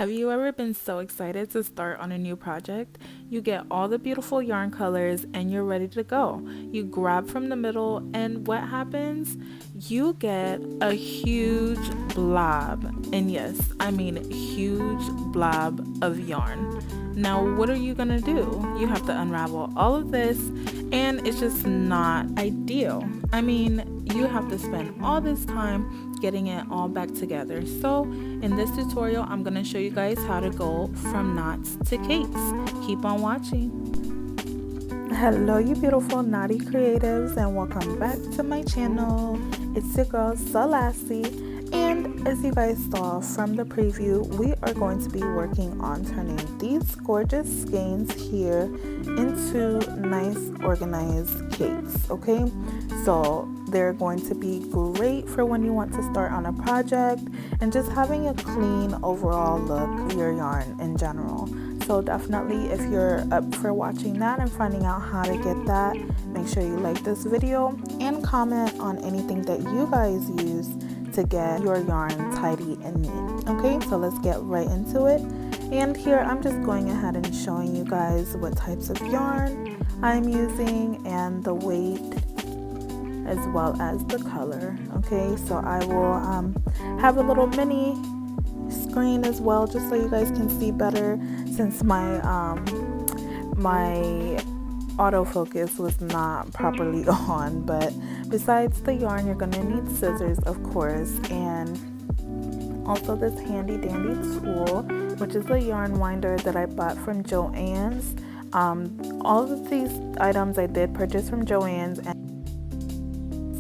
Have you ever been so excited to start on a new project? You get all the beautiful yarn colors and you're ready to go. You grab from the middle, and what happens? You get a huge blob. And yes, I mean huge blob of yarn. Now, what are you gonna do? You have to unravel all of this, and it's just not ideal. I mean, you have to spend all this time getting it all back together. So, in this tutorial, I'm gonna show you guys how to go from knots to capes. Keep on watching. Hello, you beautiful knotty creatives, and welcome back to my channel. It's your girl Selassie. And as you guys saw from the preview, we are going to be working on turning these gorgeous skeins here into nice organized capes, okay? So they're going to be great for when you want to start on a project and just having a clean overall look, your yarn in general. So definitely, if you're up for watching that and finding out how to get that, make sure you like this video and comment on anything that you guys use to get your yarn tidy and neat. Okay, so let's get right into it. And here I'm just going ahead and showing you guys what types of yarn I'm using and the weight as well as the color. Okay, so I will have a little mini screen as well, just so you guys can see better, since my my autofocus was not properly on. But besides the yarn, you're gonna need scissors, of course, and also this handy dandy tool, which is the yarn winder that I bought from Joann's. All of these items I did purchase from Joann's, and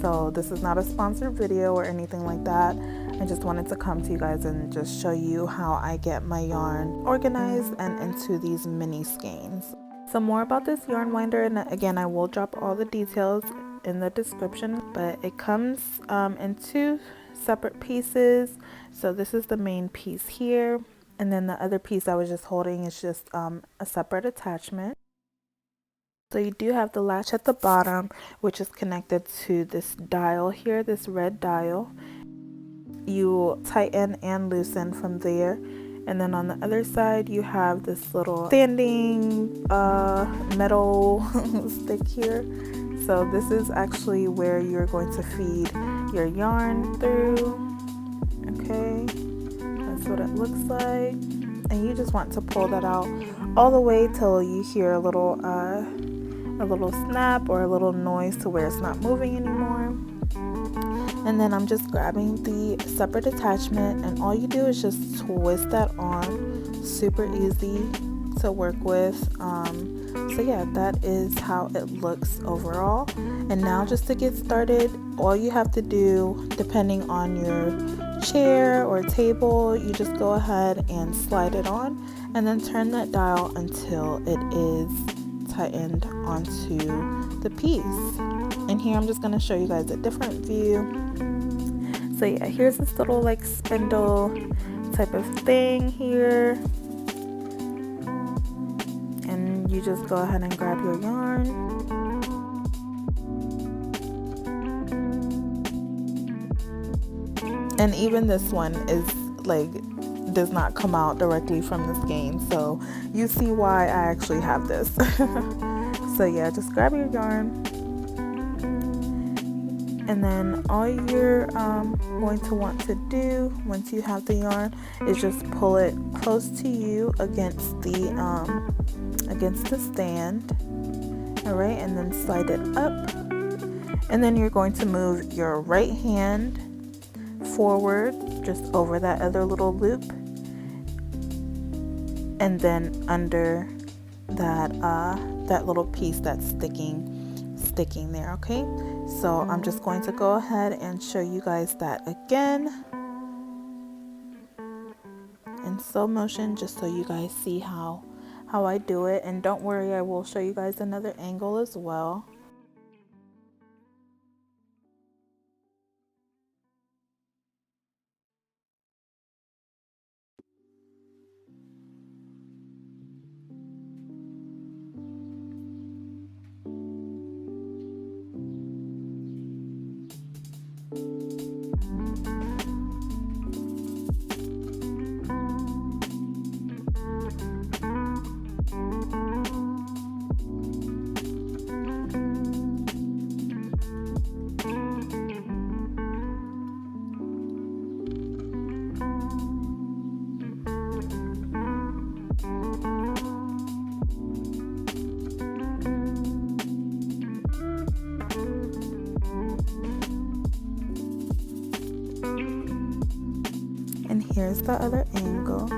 so this is not a sponsored video or anything like that. I just wanted to come to you guys and just show you how I get my yarn organized and into these mini skeins. So more about this yarn winder, and again, I will drop all the details in the description, but it comes in two separate pieces. So this is the main piece here, and then the other piece I was just holding is just a separate attachment. So you do have the latch at the bottom, which is connected to this dial here, this red dial. You tighten and loosen from there, and then on the other side you have this little standing metal stick here. So this is actually where you're going to feed your yarn through. Okay, that's what it looks like, and you just want to pull that out all the way till you hear a little snap or a little noise to where it's not moving anymore. And then I'm just grabbing the separate attachment, and all you do is just twist that on. Super easy to work with. So yeah, that is how it looks overall. And now, just to get started, all you have to do, depending on your chair or table, you just go ahead and slide it on, and then turn that dial until it is tightened onto the piece. And here I'm just going to show you guys a different view. So yeah, here's this little like spindle type of thing here, and you just go ahead and grab your yarn, and even this one is like does not come out directly from the skein, so you see why I actually have this. So yeah, just grab your yarn, and then all you're going to want to do once you have the yarn is just pull it close to you against the stand. All right, and then slide it up, and then you're going to move your right hand forward just over that other little loop, and then under that little piece that's sticking there. Okay, so I'm just going to go ahead and show you guys that again in slow motion, just so you guys see how I do it. And don't worry, I will show you guys another angle as well. here's the other angle.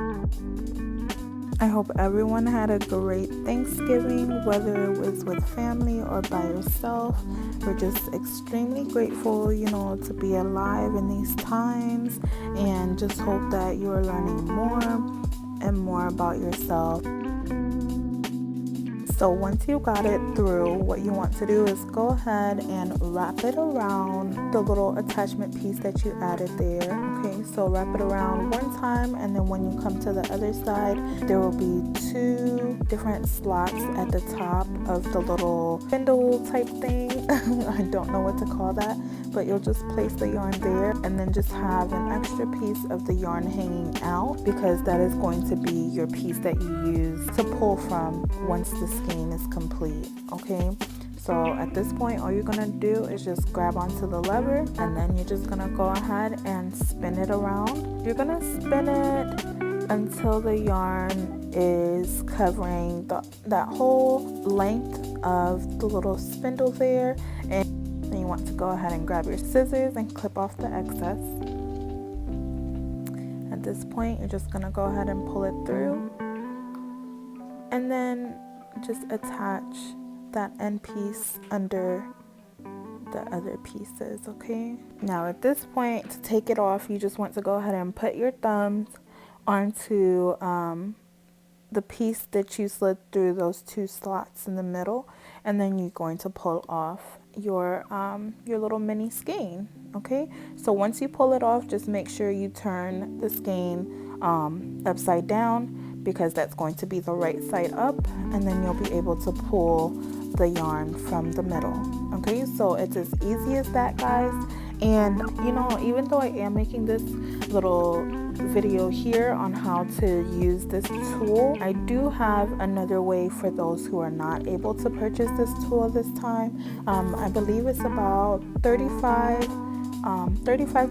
I hope everyone had a great Thanksgiving, whether it was with family or by yourself. We're just extremely grateful, to be alive in these times, and just hope that you are learning more and more about yourself. So once you got it through, what you want to do is go ahead and wrap it around the little attachment piece that you added there. Okay, so wrap it around one time, and then when you come to the other side, there will be 2 different slots at the top of the little spindle type thing. I don't know what to call that, but you'll just place the yarn there and then just have an extra piece of the yarn hanging out, because that is going to be your piece that you use to pull from once the skein is complete. Okay, so at this point, all you're gonna do is just grab onto the lever, and then you're just gonna go ahead and spin it around. You're gonna spin it until the yarn is covering that whole length of the little spindle there, and then you want to go ahead and grab your scissors and clip off the excess. At this point, you're just gonna go ahead and pull it through, and then just attach that end piece under the other pieces. Okay, now at this point, to take it off, you just want to go ahead and put your thumbs onto the piece that you slid through those 2 slots in the middle, and then you're going to pull off your little mini skein. Okay, so once you pull it off, just make sure you turn the skein upside down, because that's going to be the right side up, and then you'll be able to pull the yarn from the middle. Okay, so it's as easy as that, guys. And even though I am making this little video here on how to use this tool, I do have another way for those who are not able to purchase this tool this time. I believe it's about $35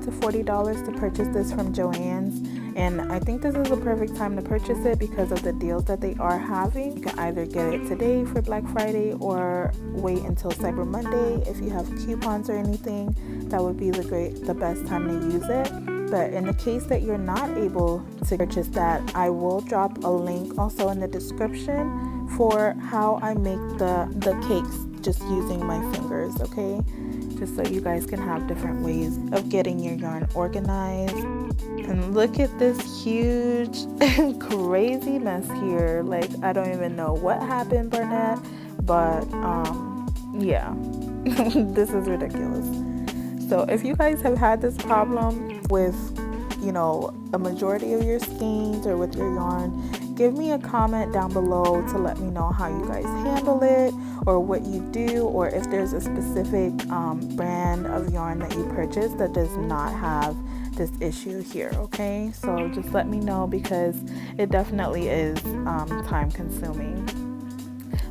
to $40 to purchase this from Joann's, and I think this is the perfect time to purchase it because of the deals that they are having. You can either get it today for Black Friday or wait until Cyber Monday. If you have coupons or anything, that would be the best time to use it. But in the case that you're not able to purchase that, I will drop a link also in the description for how I make the cakes just using my fingers. Okay, just so you guys can have different ways of getting your yarn organized. And look at this huge crazy mess here. Like, I don't even know what happened, Bernat, but yeah. This is ridiculous. So if you guys have had this problem with a majority of your skeins or with your yarn, give me a comment down below to let me know how you guys handle it, or what you do, or if there's a specific brand of yarn that you purchase that does not have this issue here. Okay, so just let me know, because it definitely is time consuming.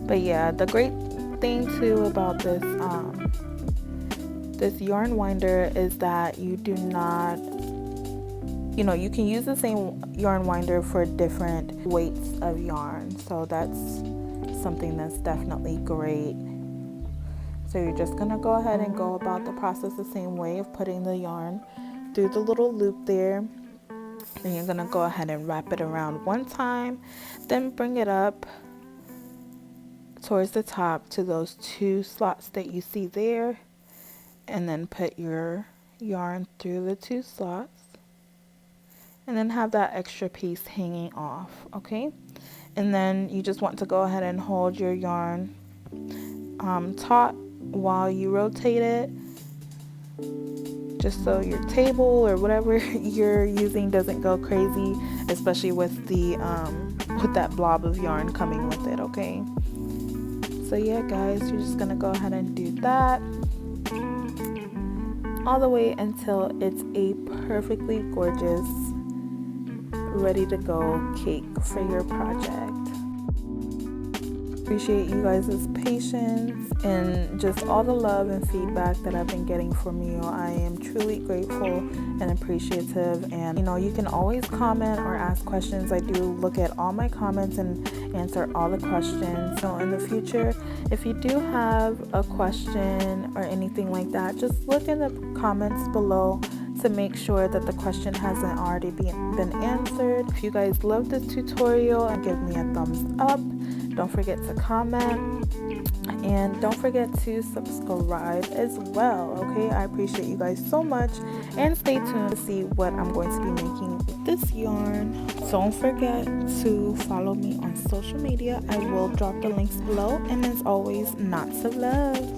But yeah, the great thing too about this this yarn winder is that you do not, you can use the same yarn winder for different weights of yarn, so that's something that's definitely great. So you're just gonna go ahead and go about the process the same way of putting the yarn through the little loop there. Then you're gonna go ahead and wrap it around one time, then bring it up towards the top to those 2 slots that you see there, and then put your yarn through the 2 slots, and then have that extra piece hanging off. Okay, and then you just want to go ahead and hold your yarn taut while you rotate it, just so your table or whatever you're using doesn't go crazy, especially with the with that blob of yarn coming with it. Okay, so yeah guys, you're just gonna go ahead and do that all the way until it's a perfectly gorgeous, ready to go cake for your project. Appreciate you guys' patience and just all the love and feedback that I've been getting from you. I am truly grateful and appreciative, and you can always comment or ask questions. I do look at all my comments and answer all the questions. So in the future, if you do have a question or anything like that, just look in the comments below to make sure that the question hasn't already been answered. If you guys love this tutorial, and give me a thumbs up. Don't forget to comment, and don't forget to subscribe as well. Okay, I appreciate you guys so much, and stay tuned to see what I'm going to be making with this yarn. Don't forget to follow me on social media. I will drop the links below, and as always, knots of love.